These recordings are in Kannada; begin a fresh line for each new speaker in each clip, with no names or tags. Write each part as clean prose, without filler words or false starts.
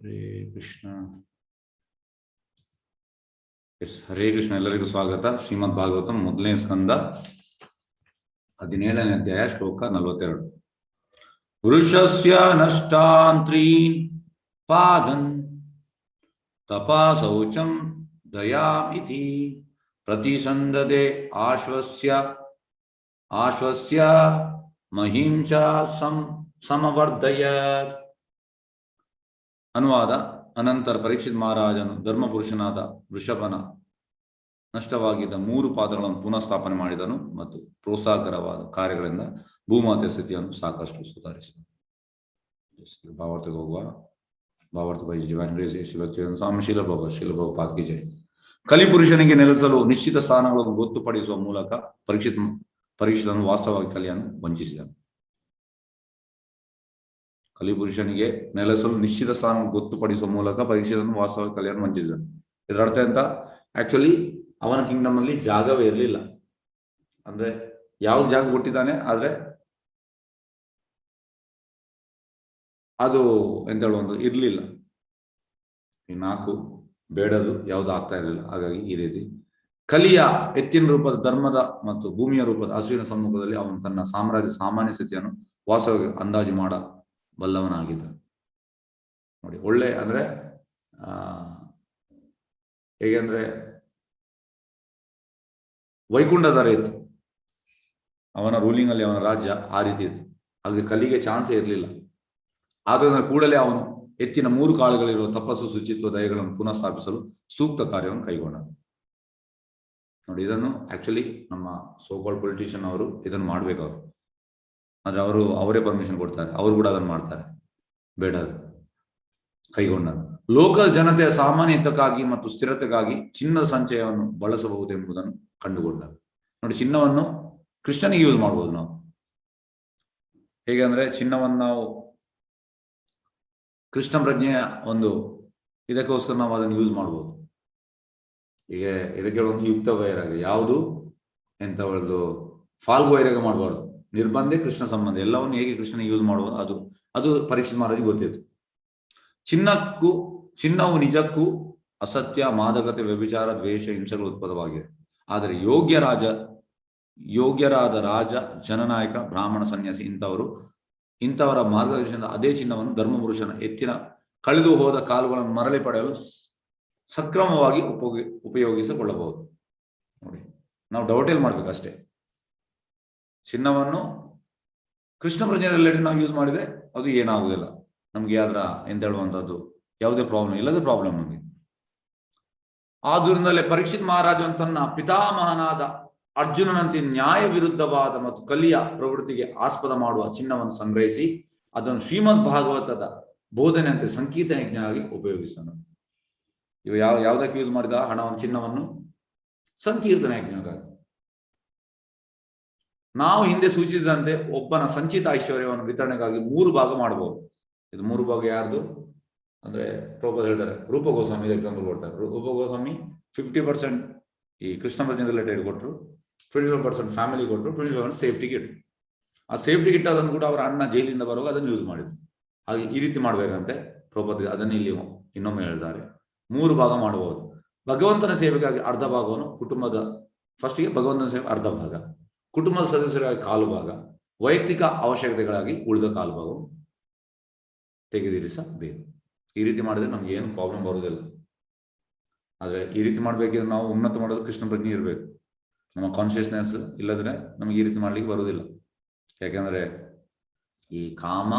ಹರೇ ಕೃಷ್ಣ. ಹರೇ ಕೃಷ್ಣ. ಎಲ್ಲರಿಗೂ ಸ್ವಾಗತ. ಶ್ರೀಮದ್ ಭಾಗವತಂ ಮೊದಲನೇ ಸ್ಕಂದ 17ನೇ ಅಧ್ಯಾಯ ಶ್ಲೋಕ 42. ವೃಷಸ್ಯ ನಷ್ಟಾಂತ್ರೀನ್ ಪಾದನ್ ತಪಾ ಶೌಚಂ ದಯಾಂ ಇತಿ ಪ್ರತಿಸಂದದೆ ಆಶ್ವಸ್ಯ ಮಹಿಂ ಚ ಸಮವರ್ಧಯತ್. ಅನುವಾದ. ಅನಂತರ ಪರೀಕ್ಷಿತ್ ಮಹಾರಾಜನು ಧರ್ಮಪುರುಷನಾದ ವೃಷಭನ ನಷ್ಟವಾಗಿದ್ದ 3 ಪಾದಗಳನ್ನು ಪುನಃ ಸ್ಥಾಪನೆ ಮಾಡಿದನು ಮತ್ತು ಪ್ರೋತ್ಸಾಹಕರವಾದ ಕಾರ್ಯಗಳಿಂದ ಭೂಮಾತೆಯ ಸ್ಥಿತಿಯನ್ನು ಸಾಕಷ್ಟು ಸುಧಾರಿಸಿದನು. ಭಾವಾರ್ಥಕ್ಕೆ ಹೋಗುವ. ಭಾವಾರ್ಥ ಬೈ ಡಿವೈನ್ ಗ್ರೇಸ್ ಸ್ವಾಮಿ ಶೀಲ ಪ್ರಭುಪಾದ ಕಿ ಜೈ. ಕಲಿಪುರುಷನಿಗೆ ನೆಲೆಸಲು ನಿಶ್ಚಿತ ಸ್ಥಾನಗಳನ್ನು ಗೊತ್ತುಪಡಿಸುವ ಮೂಲಕ ಪರೀಕ್ಷಿತನು ವಾಸ್ತವವಾಗಿ ಕಲಿಯನ್ನು ವಂಚಿಸಿದನು. ಕಲಿಪುರುಷನಿಗೆ ನೆಲೆಸಲು ನಿಶ್ಚಿತ ಸ್ಥಾನ ಗೊತ್ತುಪಡಿಸುವ ಮೂಲಕ ಪರೀಕ್ಷಿತನು ವಾಸ್ತವ ಕಲ್ಯಾಣ ವಂಚಿಸಿದನು. ಇದರ ಅರ್ಥ ಎಂತ? ಆಕ್ಚುಲಿ ಅವನ ಕಿಂಗ್ಡಮ್ ಅಲ್ಲಿ ಜಾಗವೇ ಇರಲಿಲ್ಲ. ಅಂದ್ರೆ ಯಾವ್ದು ಜಾಗ ಕೊಟ್ಟಿದ್ದಾನೆ, ಆದ್ರೆ ಅದು ಎಂತ ಹೇಳುವಂತ ಇರ್ಲಿಲ್ಲ. ಈ 4 ಬೇಡದು ಯಾವ್ದು ಆಗ್ತಾ ಇರಲಿಲ್ಲ. ಹಾಗಾಗಿ ಈ ರೀತಿ ಕಲಿಯ ಎತ್ತಿನ ರೂಪದ ಧರ್ಮದ ಮತ್ತು ಭೂಮಿಯ ರೂಪದ ಹಸುವಿನ ಸಮ್ಮುಖದಲ್ಲಿ ಅವನು ತನ್ನ ಸಾಮ್ರಾಜ್ಯ ಸಾಮಾನ್ಯ ಸ್ಥಿತಿಯನ್ನು ವಾಸ್ತವವಾಗಿ ಅಂದಾಜು ಮಾಡಬಲ್ಲವನಾಗಿದ್ದ. ನೋಡಿ, ಒಳ್ಳೆ ಅಂದ್ರೆ ಹೇಗೆ ಅಂದ್ರೆ ವೈಕುಂಠ ತರ ಇತ್ತು ಅವನ ರೂಲಿಂಗ್ ಅಲ್ಲಿ, ಅವನ ರಾಜ್ಯ ಆ ರೀತಿ ಇತ್ತು. ಹಾಗೆ ಕಲಿಗೆ ಚಾನ್ಸೇ ಇರಲಿಲ್ಲ. ಆದ್ರಿಂದ ಕೂಡಲೇ ಅವನು ಎತ್ತಿನ 3 ಕಾಳುಗಳಿರುವ ತಪಸ್ಸು, ಶುಚಿತ್ವ, ದಯಗಳನ್ನು ಪುನಃ ಸ್ಥಾಪಿಸಲು ಸೂಕ್ತ ಕಾರ್ಯವನ್ನು ಕೈಗೊಂಡ. ನೋಡಿ, ಇದನ್ನು ಆಕ್ಚುಲಿ ನಮ್ಮ ಸೋಕಾಲ್ಡ್ ಪೊಲಿಟಿಷಿಯನ್ ಅವರು ಇದನ್ನು ಮಾಡ್ಬೇಕು. ಅವರು ಅಂದ್ರೆ ಅವರೇ ಪರ್ಮಿಷನ್ ಕೊಡ್ತಾರೆ, ಅವರು ಕೂಡ ಅದನ್ನು ಮಾಡ್ತಾರೆ. ಬೇಡ, ಅದು ಕೈಗೊಂಡ. ಲೋಕ ಜನತೆಯ ಸಾಮಾನ್ಯ ಹಿತಕ್ಕಾಗಿ ಮತ್ತು ಸ್ಥಿರತೆಗಾಗಿ ಚಿನ್ನದ ಸಂಚಯವನ್ನು ಬಳಸಬಹುದೆಂಬುದನ್ನು ಕಂಡುಕೊಂಡ. ನೋಡಿ, ಚಿನ್ನವನ್ನು ಕೃಷ್ಣನಿಗೆ ಯೂಸ್ ಮಾಡ್ಬೋದು ನಾವು. ಹೇಗೆ ಅಂದ್ರೆ ಚಿನ್ನವನ್ನು ನಾವು ಕೃಷ್ಣ ಪ್ರಜ್ಞೆಯ ಒಂದು ಇದಕ್ಕೋಸ್ಕರ ನಾವು ಅದನ್ನು ಯೂಸ್ ಮಾಡ್ಬೋದು. ಈಗ ಇದಕ್ಕೆ ಒಂದು ಯುಕ್ತ ವೈರಾಗ ಯಾವುದು ಎಂತ ಒಂದು ಫಾಲ್ಗು ವೈರಾಗ ಮಾಡಬಾರ್ದು. ನಿರ್ಬಂಧೆ ಕೃಷ್ಣ ಸಂಬಂಧ ಎಲ್ಲವನ್ನು ಹೇಗೆ ಕೃಷ್ಣನಿಗೆ ಯೂಸ್ ಮಾಡುವುದು ಅದು ಪರೀಕ್ಷಿತ್ ಮಹಾರಾಜಿಗೆ ಗೊತ್ತಿತ್ತು. ಚಿನ್ನವು ನಿಜಕ್ಕೂ ಅಸತ್ಯ, ಮಾದಕತೆ, ವ್ಯಭಿಚಾರ, ದ್ವೇಷ, ಹಿಂಸೆಗಳು ಉತ್ಪನ್ನವಾಗಿದೆ. ಆದರೆ ಯೋಗ್ಯರಾದ ರಾಜ, ಜನನಾಯಕ, ಬ್ರಾಹ್ಮಣ, ಸನ್ಯಾಸಿ ಇಂಥವರ ಮಾರ್ಗದರ್ಶನದ ಅದೇ ಚಿನ್ನವನ್ನು ಧರ್ಮಪುರುಷನ ಎತ್ತಿನ ಕಳೆದು ಹೋದ ಕಾಲುಗಳನ್ನು ಮರಳಿ ಪಡೆಯಲು ಸಕ್ರಮವಾಗಿ ಉಪಯೋಗಿಸಿಕೊಳ್ಳಬಹುದು. ನೋಡಿ, ನಾವು ಡೌಟೇಲ್ ಮಾಡ್ಬೇಕು ಅಷ್ಟೇ. ಚಿನ್ನವನ್ನು ಕೃಷ್ಣ ಪ್ರಜ್ಞೆಯಲ್ಲಿ ನಾವು ಯೂಸ್ ಮಾಡಿದ್ರೆ ಅದು ಏನಾಗುವುದಿಲ್ಲ. ನಮ್ಗೆ ಅದರ ಎಂತ ಹೇಳುವಂಥದ್ದು ಯಾವುದೇ ಪ್ರಾಬ್ಲಮ್ ಇಲ್ಲದೆ ಪ್ರಾಬ್ಲಮ್ ನಮಗೆ. ಆದ್ದರಿಂದಲೇ ಪರೀಕ್ಷಿತ್ ಮಹಾರಾಜನು ತನ್ನ ಪಿತಾಮಹನಾದ ಅರ್ಜುನನಂತೆ ನ್ಯಾಯ ವಿರುದ್ಧವಾದ ಮತ್ತು ಕಲಿಯ ಪ್ರವೃತ್ತಿಗೆ ಆಸ್ಪದ ಮಾಡುವ ಚಿನ್ನವನ್ನು ಸಂಗ್ರಹಿಸಿ ಅದನ್ನು ಶ್ರೀಮದ್ ಭಾಗವತದ ಬೋಧನೆಯಂತೆ ಸಂಕೀರ್ತನ ಯಜ್ಞವಾಗಿ ಉಪಯೋಗಿಸೋಣ. ಇವು ಯಾವುದಕ್ಕೆ ಯೂಸ್ ಮಾಡಿದ ಹಣವನ್ನು, ಚಿನ್ನವನ್ನು? ಸಂಕೀರ್ತನ ಯಜ್ಞಕ್ಕಾಗಿ. ನಾವು ಹಿಂದೆ ಸೂಚಿಸಿದಂತೆ ಒಬ್ಬನ ಸಂಚಿತ ಐಶ್ವರ್ಯವನ್ನು ವಿತರಣೆಗಾಗಿ 3 ಭಾಗ ಮಾಡಬಹುದು. ಇದು 3 ಭಾಗ ಯಾರ್ದು ಅಂದ್ರೆ ಪ್ರಭುಪಾದ ಹೇಳ್ತಾರೆ. ರೂಪ ಗೋಸ್ವಾಮಿ ಎಕ್ಸಾಂಪಲ್ ಕೊಡ್ತಾರೆ. ರೂಪ ಗೋಸ್ವಾಮಿ 50% ಈ ಕೃಷ್ಣ ಪ್ರಜ್ಞೆ ರಿಲೇಟೆಡ್ ಕೊಟ್ಟರು, 25% ಫ್ಯಾಮಿಲಿ ಕೊಟ್ಟರು, 25% ಸೇಫ್ಟಿಗೆ ಇಟ್ಟರು. ಆ ಸೇಫ್ಟಿಗೆ ಇಟ್ಟದನ್ನು ಕೂಡ ಅವರ ಅಣ್ಣ ಜೈಲಿಂದ ಬರುವಾಗ ಅದನ್ನು ಯೂಸ್ ಮಾಡಿದ್ರು. ಹಾಗೆ ಈ ರೀತಿ ಮಾಡ್ಬೇಕಂತೆ ಪ್ರಭುಪಾದ ಅದನ್ನು ಇಲ್ಲಿ ಇನ್ನೊಮ್ಮೆ ಹೇಳ್ತಾರೆ. 3 ಭಾಗ ಮಾಡಬಹುದು. ಭಗವಂತನ ಸೇವೆಗಾಗಿ ಅರ್ಧ ಭಾಗವನ್ನು ಕುಟುಂಬದ ಫಸ್ಟಿಗೆ ಭಗವಂತನ ಸೇವೆ ಅರ್ಧ ಭಾಗ, ಕುಟುಂಬದ ಸದಸ್ಯರಿಗಾಗಿ 1/4 ಭಾಗ, ವೈಯಕ್ತಿಕ ಅವಶ್ಯಕತೆಗಳಾಗಿ ಉಳಿದ 1/4 ಭಾಗವು ತೆಗೆದಿರಿಸಬೇಕು. ಈ ರೀತಿ ಮಾಡಿದ್ರೆ ನಮ್ಗೆ ಏನು ಪ್ರಾಬ್ಲಮ್ ಬರುವುದಿಲ್ಲ. ಆದ್ರೆ ಈ ರೀತಿ ಮಾಡ್ಬೇಕಿದ್ರೆ ನಾವು ಉನ್ನತ ಮಾಡೋದು ಕೃಷ್ಣ ಪ್ರಜ್ಞೆ ಇರಬೇಕು. ನಮ್ಮ ಕಾನ್ಶಿಯಸ್ನೆಸ್ ಇಲ್ಲದ್ರೆ ನಮ್ಗೆ ಈ ರೀತಿ ಮಾಡ್ಲಿಕ್ಕೆ ಬರುವುದಿಲ್ಲ. ಯಾಕೆಂದ್ರೆ ಈ ಕಾಮ,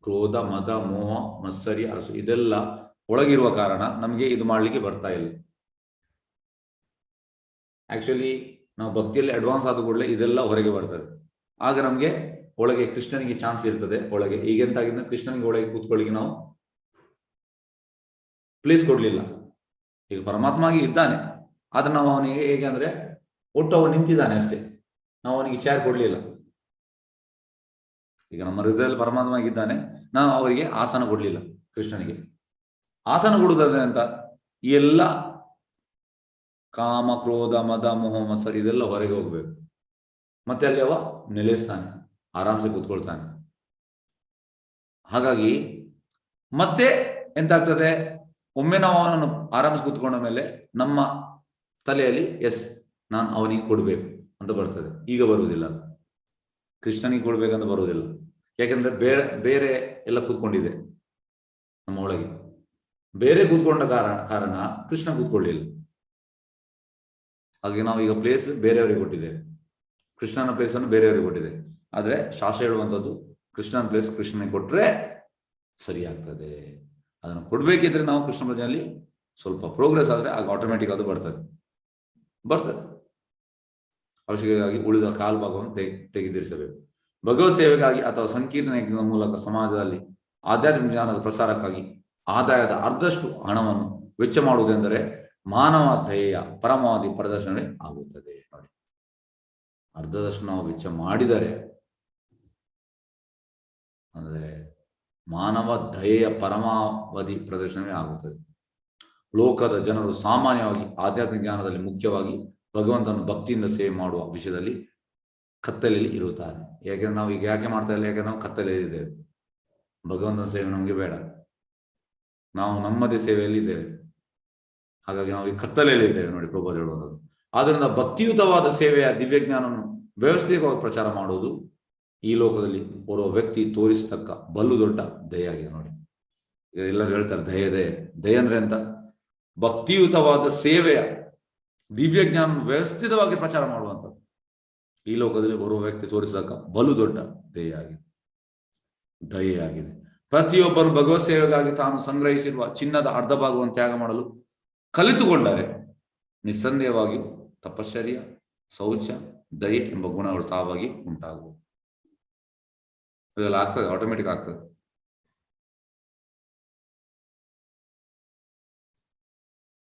ಕ್ರೋಧ, ಮದ, ಮೋಹ, ಮತ್ಸರ್ಯ, ಹಸು ಇದೆಲ್ಲ ಒಳಗಿರುವ ಕಾರಣ ನಮಗೆ ಇದು ಮಾಡ್ಲಿಕ್ಕೆ ಬರ್ತಾ ಇಲ್ಲ. ಆಕ್ಚುಲಿ ನಾವು ಭಕ್ತಿಯಲ್ಲಿ ಅಡ್ವಾನ್ಸ್ ಆದ ಕೂಡಲೇ ಇದೆಲ್ಲ ಹೊರಗೆ ಬರ್ತದೆ. ಆಗ ನಮ್ಗೆ ಒಳಗೆ ಕೃಷ್ಣನಿಗೆ ಚಾನ್ಸ್ ಇರ್ತದೆ. ಒಳಗೆ ಈಗೆಂತಾಗಿದ್ರೆ ಕೃಷ್ಣನಿಗೆ ಒಳಗೆ ಕೂತ್ಕೊಳ್ಳಿಕ್ಕೆ ನಾವು ಪ್ಲೇಸ್ ಕೊಡ್ಲಿಲ್ಲ. ಈಗ ಪರಮಾತ್ಮಗೆ ಇದ್ದಾನೆ, ಆದ್ರೆ ನಾವು ಅವನಿಗೆ ಹೇಗೆ ಅಂದ್ರೆ ಒಟ್ಟು ಅವನು ನಿಂತಿದ್ದಾನೆ ಅಷ್ಟೇ, ನಾವು ಅವನಿಗೆ ಚೇರ್ ಕೊಡ್ಲಿಲ್ಲ. ಈಗ ನಮ್ಮ ಹೃದಯದಲ್ಲಿ ಪರಮಾತ್ಮ ಇದ್ದಾನೆ, ನಾವು ಅವರಿಗೆ ಆಸನ ಕೊಡ್ಲಿಲ್ಲ. ಕೃಷ್ಣನಿಗೆ ಆಸನ ಕೊಡುವುದಾದ್ರೆ ಅಂತ ಈ ಎಲ್ಲ ಕಾಮ, ಕ್ರೋಧ, ಮದ, ಮೋಹ, ಮತ್ಸರ ಇದೆಲ್ಲ ಹೊರಗೆ ಹೋಗ್ಬೇಕು. ಮತ್ತೆ ಅಲ್ಲಿ ಅವ ನೆಲೆಸ್ತಾನೆ, ಆರಾಮ್ಸೆ ಕೂತ್ಕೊಳ್ತಾನೆ. ಹಾಗಾಗಿ ಮತ್ತೆ ಎಂತಾಗ್ತದೆ, ಒಮ್ಮೆ ನಾವು ಅವನನ್ನು ಆರಾಮಿಸಿ ಕೂತ್ಕೊಂಡ ಮೇಲೆ ನಮ್ಮ ತಲೆಯಲ್ಲಿ ಎಸ್ ನಾನು ಅವನಿಗೆ ಕೊಡ್ಬೇಕು ಅಂತ ಬರ್ತದೆ. ಈಗ ಬರುವುದಿಲ್ಲ, ಅದು ಕೃಷ್ಣನಿಗೆ ಕೊಡ್ಬೇಕಂತ ಬರುವುದಿಲ್ಲ. ಯಾಕಂದ್ರೆ ಬೇರೆ ಎಲ್ಲ ಕೂತ್ಕೊಂಡಿದೆ ನಮ್ಮ ಒಳಗೆ. ಬೇರೆ ಕೂತ್ಕೊಂಡ ಕಾರಣ ಕೃಷ್ಣ ಕೂತ್ಕೊಳ್ಳಿಲ್ಲ. ಹಾಗೆ ನಾವು ಈಗ ಪ್ಲೇಸ್ ಬೇರೆಯವರಿಗೆ ಕೊಟ್ಟಿದ್ದೇವೆ, ಕೃಷ್ಣನ ಪ್ಲೇಸ್ ಅನ್ನು ಬೇರೆಯವರಿಗೆ ಕೊಟ್ಟಿದೆ. ಆದ್ರೆ ಶಾಸ್ತ್ರ ಹೇಳುವಂಥದ್ದು ಕೃಷ್ಣನ ಪ್ಲೇಸ್ ಕೃಷ್ಣನಿಗೆ ಕೊಟ್ರೆ ಸರಿ ಆಗ್ತದೆ. ಅದನ್ನು ಕೊಡ್ಬೇಕಿದ್ರೆ ನಾವು ಕೃಷ್ಣ ಭಜನೆಯಲ್ಲಿ ಸ್ವಲ್ಪ ಪ್ರೋಗ್ರೆಸ್ ಆದ್ರೆ ಆಗ ಆಟೋಮೆಟಿಕ್ ಅದು ಬರ್ತದೆ. ಅವಶ್ಯಕವಾಗಿ ಉಳಿದ ಕಾಲು ಭಾಗವನ್ನು ತೆಗೆದಿರಿಸಬೇಕು. ಭಗವತ್ ಸೇವೆಗಾಗಿ ಅಥವಾ ಸಂಕೀರ್ಣ ಯಜ್ಞದ ಮೂಲಕ ಸಮಾಜದಲ್ಲಿ ಆಧ್ಯಾತ್ಮಿಕ ಜ್ಞಾನದ ಪ್ರಸಾರಕ್ಕಾಗಿ ಆದಾಯದ ಅರ್ಧಷ್ಟು ಹಣವನ್ನು ವೆಚ್ಚ ಮಾಡುವುದೆಂದರೆ ಮಾನವ ದಯೆಯ ಪರಮಾವಧಿ ಪ್ರದರ್ಶನವೇ ಆಗುತ್ತದೆ. ನೋಡಿ, ಅರ್ಧದಷ್ಟು ನಾವು ವೆಚ್ಚ ಮಾಡಿದರೆ ಅಂದ್ರೆ ಮಾನವ ದಯೆಯ ಪರಮಾವಧಿ ಪ್ರದರ್ಶನವೇ ಆಗುತ್ತದೆ. ಲೋಕದ ಜನರು ಸಾಮಾನ್ಯವಾಗಿ ಆಧ್ಯಾತ್ಮಿಕ ಜ್ಞಾನದಲ್ಲಿ ಮುಖ್ಯವಾಗಿ ಭಗವಂತನ ಭಕ್ತಿಯಿಂದ ಸೇವೆ ಮಾಡುವ ವಿಷಯದಲ್ಲಿ ಕತ್ತಲೆಯಲ್ಲಿ ಇರುತ್ತಾರೆ. ಯಾಕೆಂದ್ರೆ ನಾವು ಈಗ ಯಾಕೆ ಮಾಡ್ತಾ ಇಲ್ಲ? ಯಾಕಂದ್ರೆ ನಾವು ಕತ್ತಲೆಯಲ್ಲಿ ಇದ್ದೇವೆ. ಭಗವಂತನ ಸೇವೆ ನಮಗೆ ಬೇಡ, ನಾವು ನಮ್ಮದೇ ಸೇವೆಯಲ್ಲಿ ಇದ್ದೇವೆ. ಹಾಗಾಗಿ ನಾವು ಈ ಕತ್ತಲೆಯಲ್ಲಿ ಇದ್ದೇವೆ. ನೋಡಿ ಪ್ರಭುಪಾದರು ಹೇಳುವಂಥದ್ದು. ಆದ್ದರಿಂದ ಭಕ್ತಿಯುತವಾದ ಸೇವೆಯ ದಿವ್ಯಜ್ಞಾನವನ್ನು ವ್ಯವಸ್ಥಿತವಾಗಿ ಪ್ರಚಾರ ಮಾಡುವುದು ಈ ಲೋಕದಲ್ಲಿ ಓರ್ವ ವ್ಯಕ್ತಿ ತೋರಿಸತಕ್ಕ ಬಲು ದೊಡ್ಡ ದಯೆಯಾಗಿದೆ. ನೋಡಿ, ಎಲ್ಲರೂ ಹೇಳ್ತಾರೆ ದಯೆ ಅಂದ್ರೆ ಅಂತ. ಭಕ್ತಿಯುತವಾದ ಸೇವೆಯ ದಿವ್ಯಜ್ಞಾನ ವ್ಯವಸ್ಥಿತವಾಗಿ ಪ್ರಚಾರ ಮಾಡುವಂಥದ್ದು ಈ ಲೋಕದಲ್ಲಿ ಓರ್ವ ವ್ಯಕ್ತಿ ತೋರಿಸತಕ್ಕ ಬಲು ದೊಡ್ಡ ದಯೆಯಾಗಿದೆ. ಪ್ರತಿಯೊಬ್ಬರು ಭಗವತ್ ಸೇವೆಗಾಗಿ ತಾನು ಸಂಗ್ರಹಿಸಿರುವ ಚಿನ್ನದ ಅರ್ಧ ಭಾಗವನ್ನು ತ್ಯಾಗ ಮಾಡಲು ಕಲಿತುಕೊಂಡರೆ ನಿಸ್ಸಂದೇಹವಾಗಿ ತಪಶ್ಚರ್ಯ, ಶೌಚ, ದಯೆ ಎಂಬ ಗುಣಗಳು ತಾವಾಗಿ ಉಂಟಾಗುವು. ಇದೆಲ್ಲ ಆಗ್ತದೆ, ಆಟೋಮೆಟಿಕ್ ಆಗ್ತದೆ.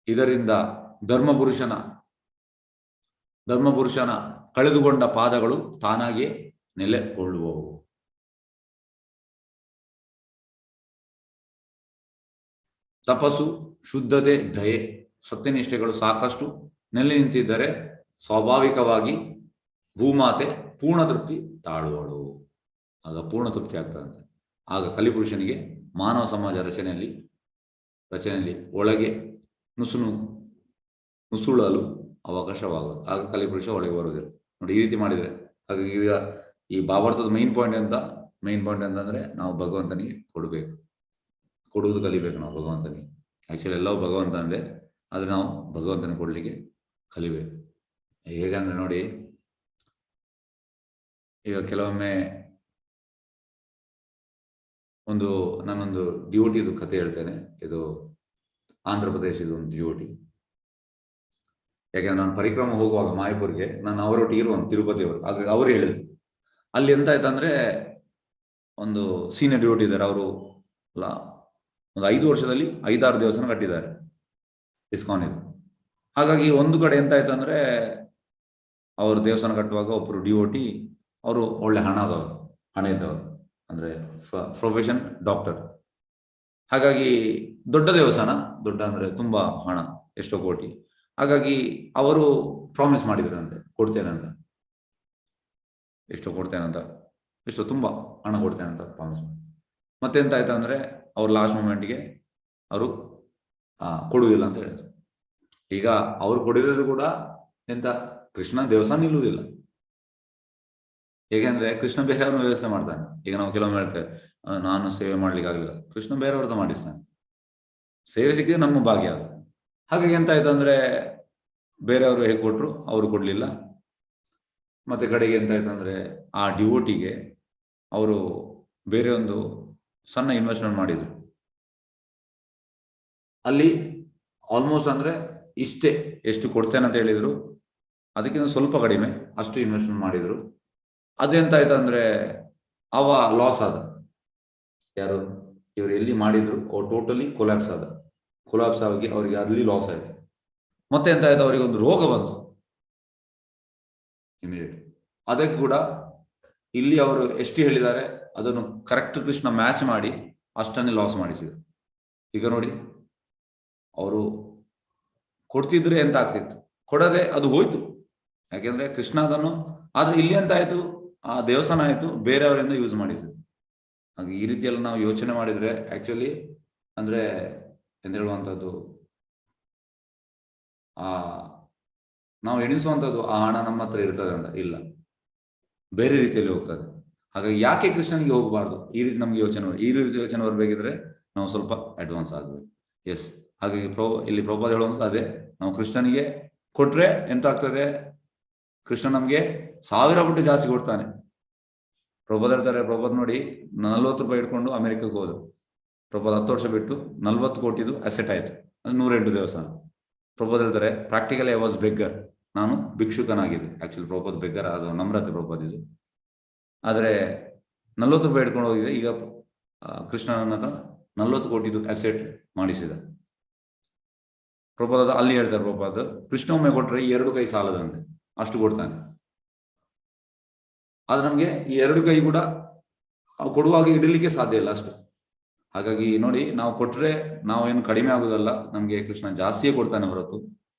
ಇದರಿಂದ ಧರ್ಮಪುರುಷನ ಕಳೆದುಕೊಂಡ ಪಾದಗಳು ತಾನಾಗಿಯೇ ನೆಲೆಗೊಳ್ಳುವವು. ತಪಸ್ಸು, ಶುದ್ಧತೆ, ದಯೆ, ಸತ್ಯನಿಷ್ಠೆಗಳು ಸಾಕಷ್ಟು ನೆಲೆ ನಿಂತಿದ್ದರೆ ಸ್ವಾಭಾವಿಕವಾಗಿ ಭೂಮಾತೆ ಪೂರ್ಣ ತೃಪ್ತಿ ತಾಳುವಳು. ಆಗ ಪೂರ್ಣ ತೃಪ್ತಿ ಆಗ್ತದಂತೆ. ಆಗ ಕಲಿಪುರುಷನಿಗೆ ಮಾನವ ಸಮಾಜ ರಚನೆಯಲ್ಲಿ ಒಳಗೆ ನುಸುಳಲು ಅವಕಾಶವಾಗುವುದು. ಆಗ ಕಲಿಪುರುಷ ಒಳಗೆ ಬರುವುದಿಲ್ಲ. ನೋಡಿ, ಈ ರೀತಿ ಮಾಡಿದ್ರೆ ಹಾಗಾಗಿ ಈಗ ಈ ಭಾವಾರ್ಥದ ಮೇನ್ ಪಾಯಿಂಟ್ ಅಂತಂದ್ರೆ ನಾವು ಭಗವಂತನಿಗೆ ಕೊಡುವುದು ಕಲಿಬೇಕು. ನಾವು ಭಗವಂತನಿಗೆ ಆಕ್ಚುಲಿ ಎಲ್ಲವೂ ಭಗವಂತ ಅಂದ್ರೆ, ಆದ್ರೆ ನಾವು ಭಗವಂತನಿಗೆ ಕೊಡ್ಲಿಕ್ಕೆ ಕಲಿಬೇಕು. ಹೇಗಂದ್ರೆ ನೋಡಿ, ಈಗ ಕೆಲವೊಮ್ಮೆ ನಾನೊಂದು ಡಿವೋಟಿದು ಕತೆ ಹೇಳ್ತೇನೆ. ಇದು ಆಂಧ್ರ ಪ್ರದೇಶದ ಒಂದು ಡಿವೋಟಿ. ಯಾಕೆಂದ್ರೆ ನಾನು ಪರಿಕ್ರಮ ಹೋಗುವಾಗ ಮಾಯಪುರ್ಗೆ ನಾನು ಅವರೊಟ್ಟಿಗೆ ಇರುವಂತ ತಿರುಪತಿಯವರು. ಹಾಗಾಗಿ ಅವ್ರು ಹೇಳಿದ್ರು, ಅಲ್ಲಿ ಎಂತ ಆಯ್ತಂದ್ರೆ ಒಂದು ಸೀನಿಯರ್ ಡಿವೋಟಿ ಇದ್ದಾರೆ. ಅವರು ಒಂದು 5 ವರ್ಷದಲ್ಲಿ 5-6 ದೇವಸ್ಥಾನ ಕಟ್ಟಿದ್ದಾರೆ ಇಸ್ಕಾನ್ ಇದು. ಹಾಗಾಗಿ ಒಂದು ಕಡೆ ಎಂತ ಆಯ್ತು ಅಂದ್ರೆ, ಅವರು ದೇವಸ್ಥಾನ ಕಟ್ಟುವಾಗ ಒಬ್ರು ಡಿವೋಟಿ, ಅವರು ಒಳ್ಳೆ ಹಣ ಇದ್ದವರು, ಅಂದ್ರೆ ಪ್ರೊಫೆಷನ್ ಡಾಕ್ಟರ್. ಹಾಗಾಗಿ ದೊಡ್ಡ ದೇವಸ್ಥಾನ, ದೊಡ್ಡ ಅಂದ್ರೆ ತುಂಬಾ ಹಣ, ಎಷ್ಟೋ ಕೋಟಿ. ಹಾಗಾಗಿ ಅವರು ಪ್ರಾಮಿಸ್ ಮಾಡಿದ್ರಂತೆ, ಕೊಡ್ತೇನಂತ, ಎಷ್ಟೋ ತುಂಬಾ ಹಣ ಕೊಡ್ತೇನಂತ ಪ್ರಾಮಿಸ್ ಮಾಡಿ. ಮತ್ತೆಂತ ಆಯ್ತು ಅಂದ್ರೆ ಅವ್ರು ಲಾಸ್ಟ್ ಮೂಮೆಂಟ್ಗೆ ಅವರು ಕೊಡುವುದಿಲ್ಲ ಅಂತ ಹೇಳಿದ್ರು. ಈಗ ಅವ್ರು ಕೊಡಿರೋದು ಕೂಡ ಎಂತ, ಕೃಷ್ಣ ದೇವಸ್ಥಾನ ನಿಲ್ಲುವುದಿಲ್ಲ. ಹೇಗೆಂದ್ರೆ ಕೃಷ್ಣ ಬೇರೆಯವ್ರನ್ನ ವ್ಯವಸ್ಥೆ ಮಾಡ್ತಾನೆ. ಈಗ ನಾವು ಕೆಲವೊಮ್ಮೆ ಹೇಳ್ತೇವೆ ನಾನು ಸೇವೆ ಮಾಡ್ಲಿಕ್ಕೆ ಆಗಲಿಲ್ಲ, ಕೃಷ್ಣ ಬೇರೆಯವ್ರದ್ದು ಮಾಡಿಸ್ತಾನೆ. ಸೇವೆ ಸಿಕ್ಕಿದ್ರೆ ನಮ್ಮ ಭಾಗ್ಯ ಅದು. ಹಾಗಾಗಿ ಎಂತ ಆಯ್ತು ಅಂದ್ರೆ ಬೇರೆಯವರು ಹೇಗೆ ಕೊಟ್ರು ಅವರು ಕೊಡ್ಲಿಲ್ಲ. ಮತ್ತೆ ಕಡೆಗೆ ಎಂತ ಆಯ್ತು ಅಂದ್ರೆ ಆ ಡಿವೋಟಿಗೆ ಅವರು ಬೇರೆ ಒಂದು ಸಣ್ಣ ಇನ್ವೆಸ್ಟ್ಮೆಂಟ್ ಮಾಡಿದ್ರು. ಅಲ್ಲಿ ಆಲ್ಮೋಸ್ಟ್ ಅಂದ್ರೆ ಎಷ್ಟು ಕೊಡ್ತೇನೆ ಅಂತ ಹೇಳಿದ್ರು, ಅದಕ್ಕಿಂತ ಸ್ವಲ್ಪ ಕಡಿಮೆ ಅಷ್ಟು ಇನ್ವೆಸ್ಟ್ಮೆಂಟ್ ಮಾಡಿದ್ರು. ಅದೆಂತ ಆಯ್ತು ಅಂದ್ರೆ ಅವ ಲಾಸ್ ಆದ. ಯಾರು ಇವರು ಎಲ್ಲಿ ಮಾಡಿದ್ರು ಅವ್ರು ಟೋಟಲಿ ಕೊಲಾಪ್ಸ್ ಆಗಿ ಅವರಿಗೆ ಅಲ್ಲಿ ಲಾಸ್ ಆಯ್ತು. ಮತ್ತೆ ಎಂತ ಆಯ್ತು, ಅವರಿಗೆ ಒಂದು ರೋಗ ಬಂತು ಇಮಿಡಿಯೇಟ್. ಅದಕ್ಕೆ ಕೂಡ ಇಲ್ಲಿ ಅವರು ಎಷ್ಟು ಹೇಳಿದ್ದಾರೆ ಅದನ್ನು ಕರೆಕ್ಟ್ ಕೃಷ್ಣ ಮ್ಯಾಚ್ ಮಾಡಿ ಅಷ್ಟನ್ನೇ ಲಾಸ್ ಮಾಡಿಸಿದ್ರು. ಈಗ ನೋಡಿ, ಅವರು ಕೊಡ್ತಿದ್ರೆ ಎಂತ ಆಗ್ತಿತ್ತು, ಕೊಡದೆ ಅದು ಹೋಯ್ತು. ಯಾಕೆಂದ್ರೆ ಕೃಷ್ಣ ಅದನ್ನು, ಆದ್ರೆ ಇಲ್ಲಿ ಎಂತ ಆಯ್ತು, ಆ ದೇವಸ್ಥಾನ ಆಯ್ತು ಬೇರೆಯವರಿಂದ ಯೂಸ್ ಮಾಡಿದ್ರು. ಹಾಗೆ ಈ ರೀತಿಯೆಲ್ಲ ನಾವು ಯೋಚನೆ ಮಾಡಿದ್ರೆ ಆಕ್ಚುಲಿ ಅಂದ್ರೆ ಎಂತ ಹೇಳುವಂಥದ್ದು, ಆ ನಾವು ಎಣಿಸುವಂಥದ್ದು ಆ ಹಣ ನಮ್ಮ ಹತ್ರ ಇರ್ತದೆ ಅಂತ ಇಲ್ಲ, ಬೇರೆ ರೀತಿಯಲ್ಲಿ ಹೋಗ್ತದೆ. ಹಾಗಾಗಿ ಯಾಕೆ ಕೃಷ್ಣನಿಗೆ ಹೋಗಬಾರ್ದು, ಈ ರೀತಿ ನಮ್ಗೆ ಈ ರೀತಿ ಯೋಚನೆ ಬರಬೇಕಿದ್ರೆ ನಾವು ಸ್ವಲ್ಪ ಅಡ್ವಾನ್ಸ್ ಆಗಬೇಕು. ಎಸ್, ಹಾಗಾಗಿ ಇಲ್ಲಿ ಪ್ರಭುಪಾದ ಹೇಳುವಂತ ಅದೇ, ನಾವು ಕೃಷ್ಣನಿಗೆ ಕೊಟ್ರೆ ಎಂತ ಆಗ್ತದೆ, ಕೃಷ್ಣ ನಮ್ಗೆ 1000 ಪಟ್ಟು ಜಾಸ್ತಿ ಕೊಡ್ತಾನೆ. ಪ್ರಭುಪಾದ ಹೇಳ್ತಾರೆ, ಪ್ರಭುಪಾದ ನೋಡಿ 40 ರೂಪಾಯಿ ಇಟ್ಕೊಂಡು ಅಮೆರಿಕಕ್ಕೆ ಹೋದ್ರು. ಪ್ರಭುಪಾದ 10 ವರ್ಷ ಬಿಟ್ಟು 40 ಕೋಟಿದು ಅಸೆಟ್ ಆಯ್ತು, ಅದು 108 ದೇವಸ್ಥಾನ. ಪ್ರಭುಪಾದ ಹೇಳ್ತಾರೆ, ಪ್ರಾಕ್ಟಿಕಲಿ ಐ ವಾಸ್ ಬೆಗ್ಗರ್, ನಾನು ಭಿಕ್ಷುಕನಾಗಿದೆ. ಆಕ್ಚುಲಿ ಪ್ರಭುಪಾದ ಬೆಗ್ಗರ್, ಅದು ನಮ್ರತೆ ಪ್ರಭುಪಾದ ಇದು. ಆದರೆ 40 ರೂಪಾಯಿ ಇಟ್ಕೊಂಡು ಹೋಗಿದೆ. ಈಗ ಕೃಷ್ಣನ ಹತ್ರ 40 ಕೋಟಿದು ಅಸೆಟ್ ಮಾಡಿಸಿದ. ಪ್ರಭುಪಾದ ಅಲ್ಲಿ ಹೇಳ್ತಾರೆ, ಪ್ರಭುಪಾದ ಕೃಷ್ಣ ಒಮ್ಮೆ ಕೊಟ್ರೆ ಈ 2 ಕೈ ಸಾಲದಂತೆ, ಅಷ್ಟು ಕೊಡ್ತಾನೆ. ಆದ್ರೆ ನಮ್ಗೆ ಈ 2 ಕೈ ಕೂಡ ಕೊಡುವಾಗ ಇಡಲಿಕ್ಕೆ ಸಾಧ್ಯ ಇಲ್ಲ ಅಷ್ಟು. ಹಾಗಾಗಿ ನೋಡಿ, ನಾವು ಕೊಟ್ರೆ ನಾವೇನು ಕಡಿಮೆ ಆಗುದಲ್ಲ, ನಮ್ಗೆ ಕೃಷ್ಣ ಜಾಸ್ತಿಯೇ ಕೊಡ್ತಾನೆ ಹೊರತು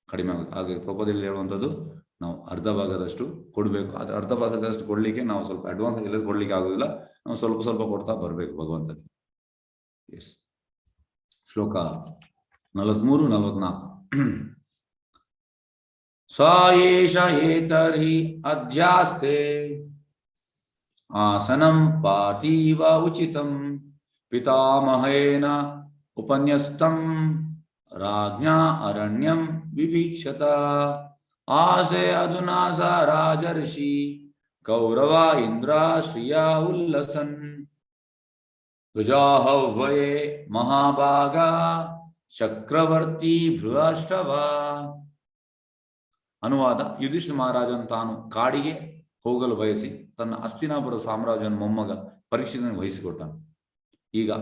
ಕಡಿಮೆ ಆಗುದು. ಹಾಗಾಗಿ ಪ್ರಭುಪಾದಲ್ಲಿ ಹೇಳುವಂಥದ್ದು, ನಾವು ಅರ್ಧ ಭಾಗದಷ್ಟು ಕೊಡಬೇಕು. ಆದ್ರೆ ಅರ್ಧ ಭಾಗದಷ್ಟು ಕೊಡ್ಲಿಕ್ಕೆ ನಾವು ಸ್ವಲ್ಪ ಅಡ್ವಾನ್ಸ್ ಇಲ್ಲ ಕೊಡ್ಲಿಕ್ಕೆ ಆಗುದಿಲ್ಲ, ನಾವು ಸ್ವಲ್ಪ ಸ್ವಲ್ಪ ಕೊಡ್ತಾ ಬರ್ಬೇಕು ಭಗವಂತನಿಗೆ. ಎಸ್, ಶ್ಲೋಕ 43-44. ಸ ಏಷ ಏತರ್ಹಿ ಅಧ್ಯಾಸ್ತೆ ಆಸನಂ ಪಾರ್ಥಿವ ಉಚಿತಂ ಪಿತಾಮಹೇನ ಉಪನ್ಯಸ್ತಂ ರಾಜ್ಞಾ ಅರಣ್ಯಂ ವಿವೀಕ್ಷತ ಆಸೆ ಅಧುನಾ ಸ ರಾಜರ್ಷಿ ಕೌರವ ಇಂದ್ರ ಶ್ರಿಯ ಉಲ್ಲಸನ್ ಧ್ವಜಾಹವ್ಯಯೇ ಮಹಾಭಾಗ ಚಕ್ರವರ್ತಿ ಬೃಹಷ್ಟವ. ಅನುವಾದ: ಯುಧಿಷ್ಠಿರ ಮಹಾರಾಜನು ತಾನು ಕಾಡಿಗೆ ಹೋಗಲು ಬಯಸಿ ತನ್ನ ಹಸ್ತಿನಾಪುರ ಸಾಮ್ರಾಜ್ಯನ ಮೊಮ್ಮಗ ಪರೀಕ್ಷಿತನಿಗೆ ವಹಿಸಿಕೊಟ್ಟ. ಈಗ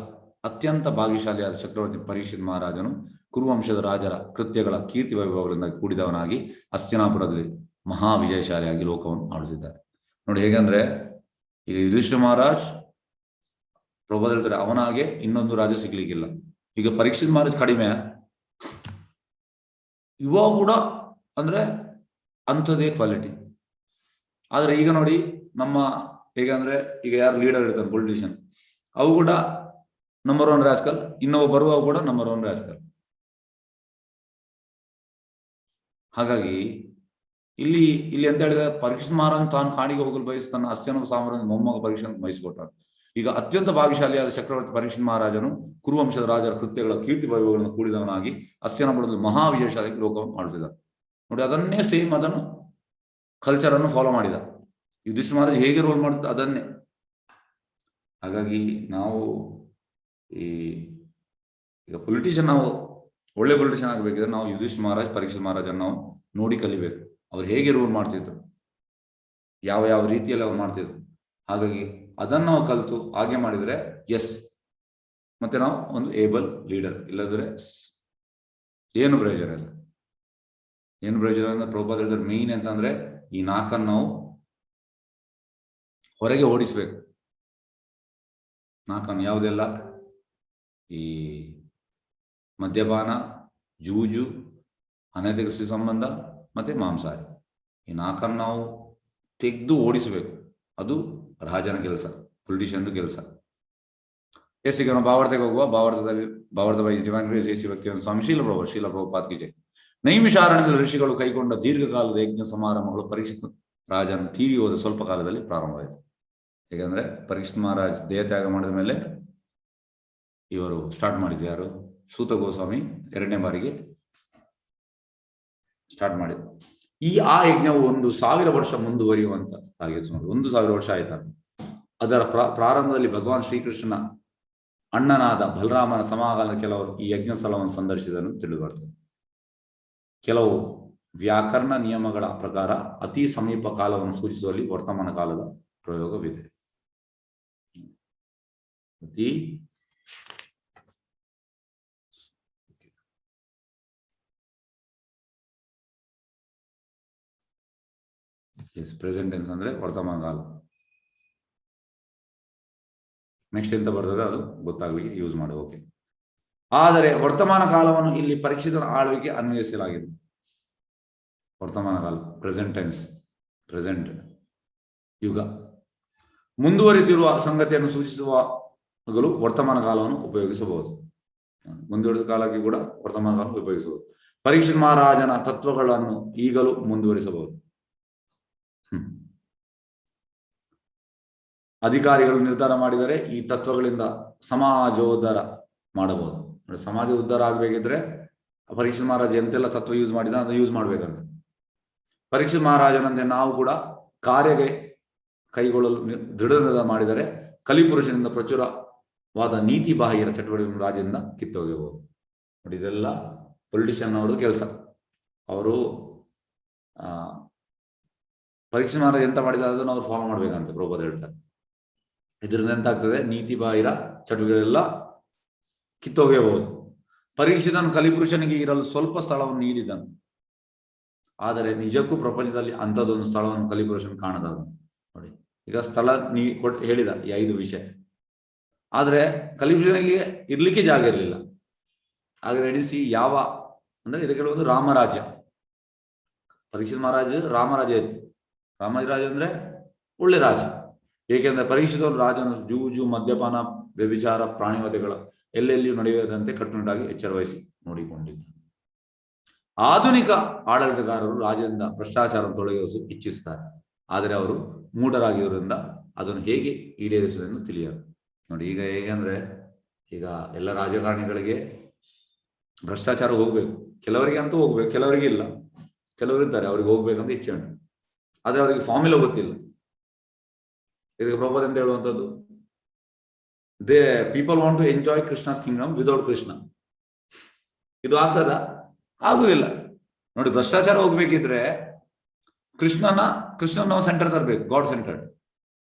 ಅತ್ಯಂತ ಭಾಗ್ಯಶಾಲಿಯಾದ ಚಕ್ರವರ್ತಿ ಪರೀಕ್ಷಿತ ಮಹಾರಾಜನು ಕುರುವಂಶದ ರಾಜರ ಕೃತ್ಯಗಳ ಕೀರ್ತಿ ವೈಭವಗಳಿಂದ ಕೂಡಿದವನಾಗಿ ಹಸ್ತಿನಾಪುರದಲ್ಲಿ ಮಹಾ ವಿಜಯಶಾಲಿಯಾಗಿ ಲೋಕವನ್ನು ಆಳುತ್ತಿದ್ದಾರೆ. ನೋಡಿ ಹೇಗಂದ್ರೆ, ಈಗ ಯುಧಿಷ್ಠಿರ ಮಹಾರಾಜ್ ಪ್ರಭುಪಾದ ಹೇಳ್ತಾರೆ, ಅವನಾಗೆ ಇನ್ನೊಂದು ರಾಜ ಸಿಗ್ಲಿಕ್ಕಿಲ್ಲ. ಈಗ ಪರೀಕ್ಷಿತ ಮಹಾರಾಜ್ ಕಡಿಮೆ, ಇವಾಗ ಕೂಡ ಅಂದ್ರೆ ಅಂಥದ್ದೇ ಕ್ವಾಲಿಟಿ. ಆದ್ರೆ ಈಗ ನೋಡಿ, ನಮ್ಮ ಹೇಗಂದ್ರೆ, ಈಗ ಯಾರು ಲೀಡರ್ ಇರ್ತಾರೆ ಪೊಲಿಟಿಷಿಯನ್, ಅವು ಕೂಡ ನಂಬರ್ 1 ರಾಸ್ಕಲ್, ಇನ್ನೊಬ್ಬ ಬರುವಾಗ ಕೂಡ ನಂಬರ್ 1 ರಾಸ್ಕಲ್. ಹಾಗಾಗಿ ಇಲ್ಲಿ ಅಂತ ಹೇಳಿದ್ರೆ, ಪರೀಕ್ಷಿತ ಮಹಾರಾಜ್ ತಾನು ಕಾಡಿಗೆ ಹೋಗಲು ಬಯಸಿ ತನ್ನ ಹಸ್ತಿನಾಪುರ ಸಾಮ್ರಾಜ್ಯದ ಮೊಮ್ಮಗ ಪರೀಕ್ಷಿತನಿಗೆ ವಹಿಸಿಕೊಟ್ಟ. ಈಗ ಅತ್ಯಂತ ಭಾಗ್ಯಶಾಲಿಯಾದ ಚಕ್ರವರ್ತಿ ಪರೀಕ್ಷಿತ ಮಹಾರಾಜನು ಕುರುವಂಶದ ರಾಜರ ಕೃತ್ಯಗಳ ಕೀರ್ತಿ ವೈಭವಗಳನ್ನು ಕೂಡಿದವನಾಗಿ ಹಸ್ತಿನಾಪುರದಲ್ಲಿ ಮಹಾ ವಿಜಯಶಾಲಿ ಲೋಕವನ್ನು ಆಳುತ್ತಿದ್ದ. ನೋಡಿ, ಅದನ್ನೇ ಸೇಮ್, ಅದನ್ನು ಕಲ್ಚರ್ ಅನ್ನು ಫಾಲೋ ಮಾಡಿದ. ಯುಧಿಷ್ಠಿರ ಮಹಾರಾಜ್ ಹೇಗೆ ರೋಲ್ ಮಾಡ್ತಿದ್ದ ಅದನ್ನೇ. ಹಾಗಾಗಿ ನಾವು ಈಗ ಪೊಲಿಟಿಷಿಯನ್, ನಾವು ಒಳ್ಳೆ ಪೊಲಿಟಿಷಿಯನ್ ಆಗಬೇಕಿದ್ರೆ ನಾವು ಯುಧಿಷ್ಠಿರ ಮಹಾರಾಜ್ ಪರೀಕ್ಷಿತ ಮಹಾರಾಜನ್ನು ನಾವು ನೋಡಿ ಕಲಿಬೇಕು. ಅವ್ರು ಹೇಗೆ ರೂಲ್ ಮಾಡ್ತಿದ್ರು, ಯಾವ ರೀತಿಯಲ್ಲಿ ಅವ್ರು ಮಾಡ್ತಿದ್ರು. ಹಾಗಾಗಿ ಅದನ್ನು ನಾವು ಕಲಿತು ಹಾಗೆ ಮಾಡಿದ್ರೆ ಎಸ್, ಮತ್ತೆ ನಾವು ಒಂದು ಏಬಲ್ ಲೀಡರ್. ಇಲ್ಲದ್ರೆ ಏನು ಪ್ರಯೋಜನ ಇಲ್ಲ. ಏನು ಪ್ರಯೋಜನ ಅಂದ್ರೆ, ಪ್ರಭುಪಾದ ಹೇಳಿದ್ರೆ ಮೇನ್ ಅಂತಂದ್ರೆ, ಈ 4 ನಾವು ಹೊರಗೆ ಓಡಿಸ್ಬೇಕು. 4 ಯಾವುದೆಲ್ಲ, ಈ ಮದ್ಯಪಾನ, ಜೂಜು, ಅನೈತಿಕ ಸಂಬಂಧ ಮತ್ತೆ ಮಾಂಸಾಹಾರ, ಈ 4 ನಾವು ತೆಗೆದು ಓಡಿಸಬೇಕು. ಅದು ರಾಜನ ಕೆಲಸ, ಪೊಲಿಟಿಷಿಯನ್ ಕೆಲಸ. ಎಸ್, ಈಗ ನಾವು ಭಾವಾರ್ಥಕ್ಕೆ ಹೋಗುವ. ಭಾವಾರ್ಥ ವೈಸ್ ಡಿವೈನ್ ಗ್ರೇಸ್ ಎಸಿ ವ್ಯಕ್ತಿ ಸ್ವಾಮಿ ಶೀಲ ಪ್ರಭುಪಾದ ಕಿ ಜೈ. ನೈಮಿಷಾರಣ್ಯದಲ್ಲಿ ಋಷಿಗಳು ಕೈಗೊಂಡ ದೀರ್ಘಕಾಲದ ಯಜ್ಞ ಸಮಾರಂಭಗಳು ಪರೀಕ್ಷಿತ ರಾಜನ ತೀರಿ ಹೋದ ಸ್ವಲ್ಪ ಕಾಲದಲ್ಲಿ ಪ್ರಾರಂಭವಾಯಿತು. ಹೇಗಂದ್ರೆ, ಪರೀಕ್ಷಿತ ಮಹಾರಾಜ್ ದೇಹತ್ಯಾಗ ಮಾಡಿದ ಮೇಲೆ ಇವರು ಸ್ಟಾರ್ಟ್ ಮಾಡಿದ್ರು. ಯಾರು? ಸೂತ ಗೋಸ್ವಾಮಿ 2ನೇ ಬಾರಿಗೆ ಸ್ಟಾರ್ಟ್ ಮಾಡಿದ್ರು. ಆ ಯಜ್ಞವು 1000 ವರ್ಷ ಮುಂದುವರಿಯುವಂತ ಆಗಿತ್ತು. 1000 ವರ್ಷ ಆಯ್ತು. ಅದರ ಪ್ರಾರಂಭದಲ್ಲಿ ಭಗವಾನ್ ಶ್ರೀಕೃಷ್ಣನ ಅಣ್ಣನಾದ ಬಲರಾಮನ ಸಮಾಗಮದ ಕೆಲವರು ಈ ಯಜ್ಞ ಸ್ಥಳವನ್ನು ಸಂದರ್ಶಿಸಿದನ್ನು ತಿಳಿದು ಬರ್ತದೆ. ಕೆಲವು ವ್ಯಾಕರಣ ನಿಯಮಗಳ ಪ್ರಕಾರ ಅತಿ ಸಮೀಪ ಕಾಲವನ್ನು ಸೂಚಿಸುವಲ್ಲಿ ವರ್ತಮಾನ ಕಾಲದ ಪ್ರಯೋಗವಿದೆ. ಪ್ರೆಸೆಂಟ್ ಟೆನ್ಸ್ ಅಂದ್ರೆ ವರ್ತಮಾನ ಕಾಲ. ನೆಕ್ಸ್ಟ್ ಎಂತ ಬರ್ತದೆ ಅದು ಗೊತ್ತಾಗ್ಲಿಕ್ಕೆ ಯೂಸ್ ಮಾಡಿ. ಓಕೆ, ಆದರೆ ವರ್ತಮಾನ ಕಾಲವನ್ನು ಇಲ್ಲಿ ಪರೀಕ್ಷಿತರ ಆಳ್ವಿಕೆ ಅನ್ವಯಿಸಲಾಗಿದೆ. ವರ್ತಮಾನ ಕಾಲ, ಪ್ರೆಸೆಂಟ್ ಟೆನ್ಸ್, ಪ್ರೆಸೆಂಟ್ ಯುಗ. ಮುಂದುವರಿತಿರುವ ಸಂಗತಿಯನ್ನು ಸೂಚಿಸುವಾಗಲೂ ವರ್ತಮಾನ ಕಾಲವನ್ನು ಉಪಯೋಗಿಸಬಹುದು. ಮುಂದುವರೆದ ಕಾಲಕ್ಕೆ ಕೂಡ ವರ್ತಮಾನ ಕಾಲ ಉಪಯೋಗಿಸಬಹುದು. ಪರೀಕ್ಷಿತ್ ಮಹಾರಾಜನ ತತ್ವಗಳನ್ನು ಈಗಲೂ ಮುಂದುವರಿಸಬಹುದು. ಅಧಿಕಾರಿಗಳು ನಿರ್ಧಾರ ಮಾಡಿದರೆ ಈ ತತ್ವಗಳಿಂದ ಸಮಾಜೋದ್ಧಾರ ಮಾಡಬಹುದು. ಸಮಾಜ ಉದ್ಧಾರ ಆಗ್ಬೇಕಿದ್ರೆ ಪರೀಕ್ಷಿತ್ ಮಹಾರಾಜ ಎಂತೆಲ್ಲ ತತ್ವ ಯೂಸ್ ಮಾಡಿದ ಅದನ್ನು ಯೂಸ್ ಮಾಡ್ಬೇಕಂತ. ಪರೀಕ್ಷಿತ್ ಮಹಾರಾಜನಂತೆ ನಾವು ಕೂಡ ಕಾರ್ಯಗೆ ಕೈಗೊಳ್ಳಲು ದೃಢ ನಿರ್ಧಾರ ಮಾಡಿದರೆ ಕಲಿಪುರುಷನಿಂದ ಪ್ರಚುರವಾದ ನೀತಿ ಬಾಹಿರ ಚಟುವಟಿಕೆಗಳನ್ನು ರಾಜ್ಯದಿಂದ ಕಿತ್ತೊಗೆಯಬಹುದು. ನೋಡಿ, ಇದೆಲ್ಲ ಪೊಲಿಟಿಷಿಯನ್ ಅವರದ್ದು ಕೆಲಸ. ಅವರು ಪರೀಕ್ಷಿತ್ ಮಹಾರಾಜ ಎಂತ ಮಾಡಿದ ಅದನ್ನು ಅವ್ರು ಫಾಲೋ ಮಾಡ್ಬೇಕಂತ ಪ್ರಭುಪಾದ ಹೇಳ್ತಾರೆ. ಇದರಿಂದ ಎಂತಾಗ್ತದೆ, ನೀತಿ ಬಾಹಿರ ಚಟುವಟಿಕೆಗಳೆಲ್ಲ ಕಿತ್ತೊಗೆಯಬಹುದು. ಪರೀಕ್ಷಿತನು ಕಲಿಪುರುಷನಿಗೆ ಇರಲು ಸ್ವಲ್ಪ ಸ್ಥಳವನ್ನು ನೀಡಿದನು, ಆದರೆ ನಿಜಕ್ಕೂ ಪ್ರಪಂಚದಲ್ಲಿ ಅಂಥದ್ದೊಂದು ಸ್ಥಳವನ್ನು ಕಲಿಪುರುಷನ್ ಕಾಣದ. ನೋಡಿ, ಈಗ ಸ್ಥಳ ಹೇಳಿದ ಈ 5 ವಿಷಯ, ಆದ್ರೆ ಕಲಿಪುರುಷನಿಗೆ ಇರ್ಲಿಕ್ಕೆ ಜಾಗ ಇರಲಿಲ್ಲ. ಆಗ ನಡೆಸಿ ಯಾವ ಅಂದ್ರೆ ಇದಕ್ಕೆ ಒಂದು ರಾಮರಾಜ್ಯ. ಪರೀಕ್ಷಿತ್ ಮಹಾರಾಜ ರಾಮರಾಜ್ಯ ಇತ್ತು. ರಾಮರಾಜ್ಯ ಅಂದ್ರೆ ಒಳ್ಳೆ ರಾಜ. ಏಕೆಂದ್ರೆ ಪರೀಕ್ಷಿತ ರಾಜನು ಜೂಜು, ಮದ್ಯಪಾನ, ವ್ಯಭಿಚಾರ, ಪ್ರಾಣಿವಧೆಗಳ ಎಲ್ಲೆಲ್ಲಿಯೂ ನಡೆಯುವುದಂತೆ ಕಟ್ಟುನಿಟ್ಟಾಗಿ ಎಚ್ಚರ ವಹಿಸಿ ನೋಡಿಕೊಂಡಿದ್ದ. ಆಧುನಿಕ ಆಡಳಿತಗಾರರು ರಾಜ್ಯದಿಂದ ಭ್ರಷ್ಟಾಚಾರವನ್ನು ತೊಲಗಿಸಲು ಇಚ್ಛಿಸುತ್ತಾರೆ, ಆದರೆ ಅವರು ಮೂಢರಾಗಿರುವುದರಿಂದ ಅದನ್ನು ಹೇಗೆ ಈಡೇರಿಸುವುದೆಂದು ತಿಳಿಯರು. ನೋಡಿ, ಈಗ ಹೇಗಂದ್ರೆ ಈಗ ಎಲ್ಲ ರಾಜಕಾರಣಿಗಳಿಗೆ ಭ್ರಷ್ಟಾಚಾರ ಹೋಗ್ಬೇಕು. ಕೆಲವರಿಗೆ ಅಂತೂ ಹೋಗ್ಬೇಕು, ಕೆಲವರಿಗೆ ಇಲ್ಲ. ಕೆಲವರಿದ್ದಾರೆ ಅವ್ರಿಗೆ ಹೋಗ್ಬೇಕಂತ ಇಚ್ಛೆ ಉಂಟು, ಆದ್ರೆ ಅವರಿಗೆ ಫಾರ್ಮುಲಾ ಗೊತ್ತಿಲ್ಲ. ಇದಕ್ಕೆ ಪ್ರಭುಪಾದ ಅಂತ ಹೇಳುವಂಥದ್ದು, they people want to enjoy Krishna's kingdom without Krishna. ಇದು ಆಗ್ತದ? ಆಗುದಿಲ್ಲ. ನೋಡಿ, ಭ್ರಷ್ಟಾಚಾರ ಹೋಗ್ಬೇಕಿದ್ರೆ ಕೃಷ್ಣನ ಸೆಂಟರ್ ತರಬೇಕು, ಗಾಡ್ ಸೆಂಟರ್ಡ್